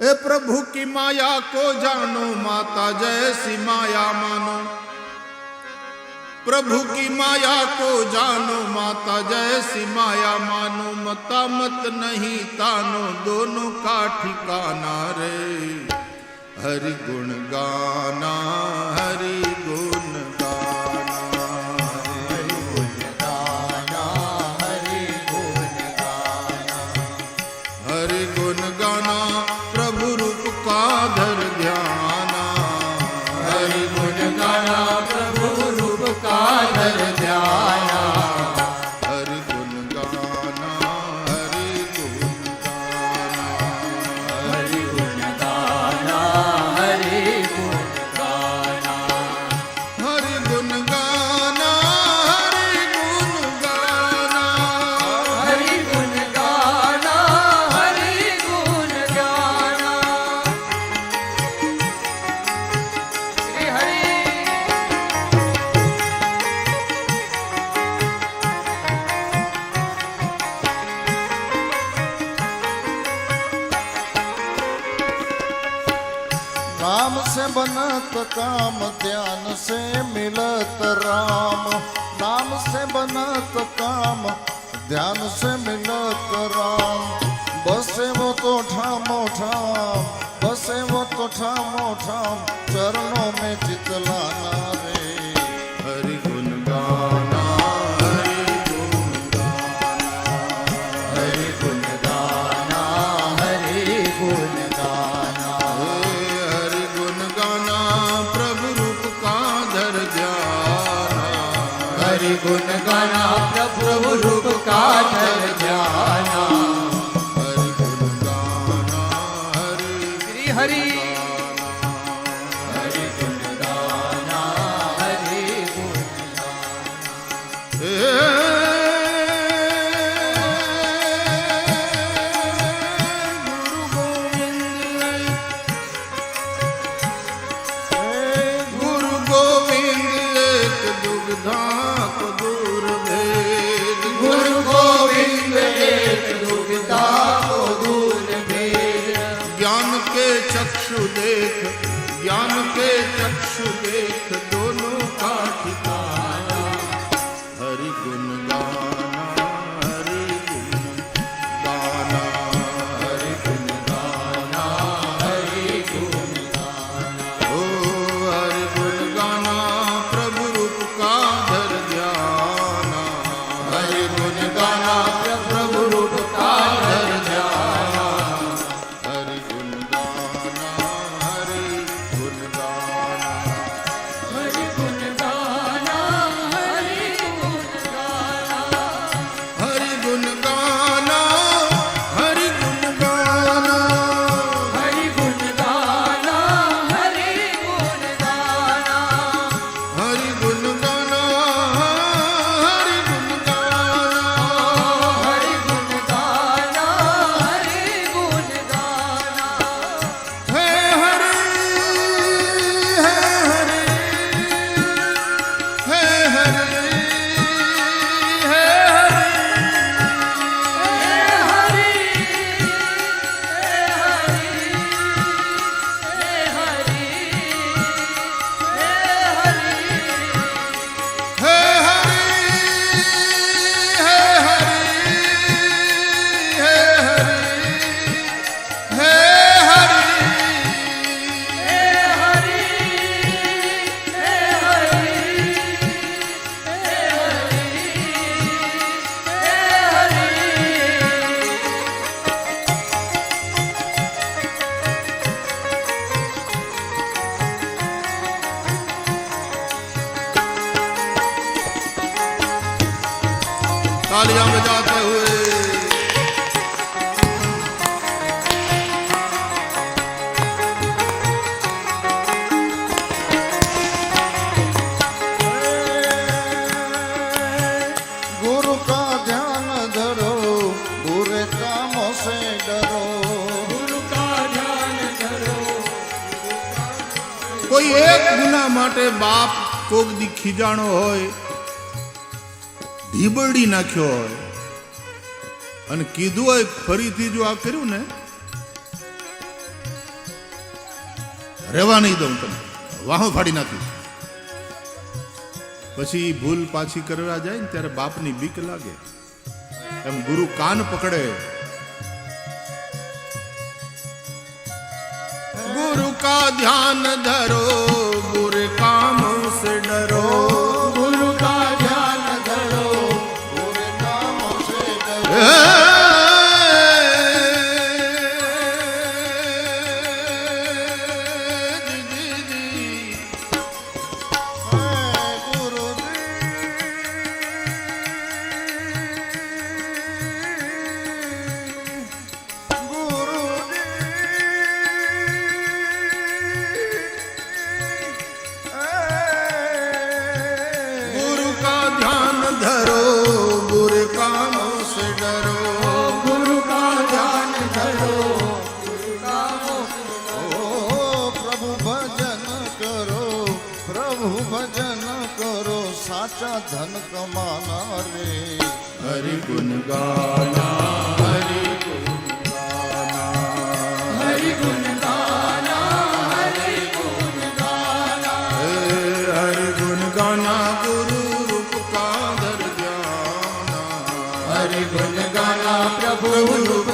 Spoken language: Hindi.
ए प्रभु की माया को जानो, माता जैसी माया मानो। प्रभु की माया को जानो, माता जैसी माया मानो। मता मत नहीं तानो, दोनों का ठिकाना रे। हरि गुण गाना, हरि गुण गाना, हरि गुण गाना, हरि गुण गाना, हरि गुण गाना। प्रभु रूप का धर ध्याना, हरि गुण गाना, प्रभु रूप का धर ध्याना। हरि गुण गाना, हरि गुण गाना, हरि गुण गाना, हरि गुण गाना, हरि गुण गाना, हरि गुण गाना, हरि गुण गाना, हरि गुण गाना। श्री हरि नाम से बनत काम, ध्यान से मिलत राम। नाम से बनत काम, ध्यान से मिलत राम। बसे वो तो ठामो ठाम, बसे वो तो ठामो ठाम, चरणों में चितलाना रे। हरि गुण गाना, हरि गुण गाना, हरि गुण गाना, हरि गुण गाना, हरि गुण गाना। प्रभु रूप का धर ध्याना, हरि गुण गाना, प्रभु रूप का धर ध्याना। हरि गुण गाना, हरि श्री हरि हरि गुण गाना, हरि गुण गुरु गोविंद एक दुग्धा को दूर भेद। गुरु गोविंद एक दुविधा को दूर भेद। ज्ञान के चक्षु देख, ज्ञान के चक्षु देख, दोनों का ठिकाना। हरि गुण गाना, हरि गुण गाना, हरि गुण गाना, हरि गुण गाना, ओ हरि गुण गाना। प्रभु रूप का धर ध्याना, हरि गुण गाना, प्रभु रूप का धर ध्याना। हरि गुण गाना, हरि गुण गाना, हरि गुण गाना, हरि गुण गाना, हरि गुण गाना, हरि गुण गाना, हरि गुण गाना, हरि गुण गाना, हरि गुण गाना, हरि गुण गाना, हरि गुण गाना, हरि गुण गाना। हे हरि, हे हरि, हे हरि, हे हरि। हे हरि, हे हरि, हे हरि, हे हरि। तालियां बजाते हुए गुरु का ध्यान धरो, बुरे कामों से डरो। कोई एक गुना माटे बाप कोक दी खीजाणो होय, ઢીબડી નાખ્યો હોય અને કીધું હોય ફરીથી જો આ કર્યું ને રહેવા નહીં દઉં તને, વાહો ફાડી નાખીશ. પછી ભૂલ પાછી કરવા જાય ને ત્યારે બાપની બીક લાગે. એમ ગુરુ કાન પકડે, गुरु का ध्यान धरो बुरे कामों से डरो. गुरु का ध्यान धरो बुरे कामों से डरो. साचा धन कमाना रे. हरि गुण गाना, हरि गुण गाना, हरि गुण गाना, हरि गुण गाना. हरि गुण गाना गुरु रूप का दर जाना. हरि गुण गाना प्रभु रूप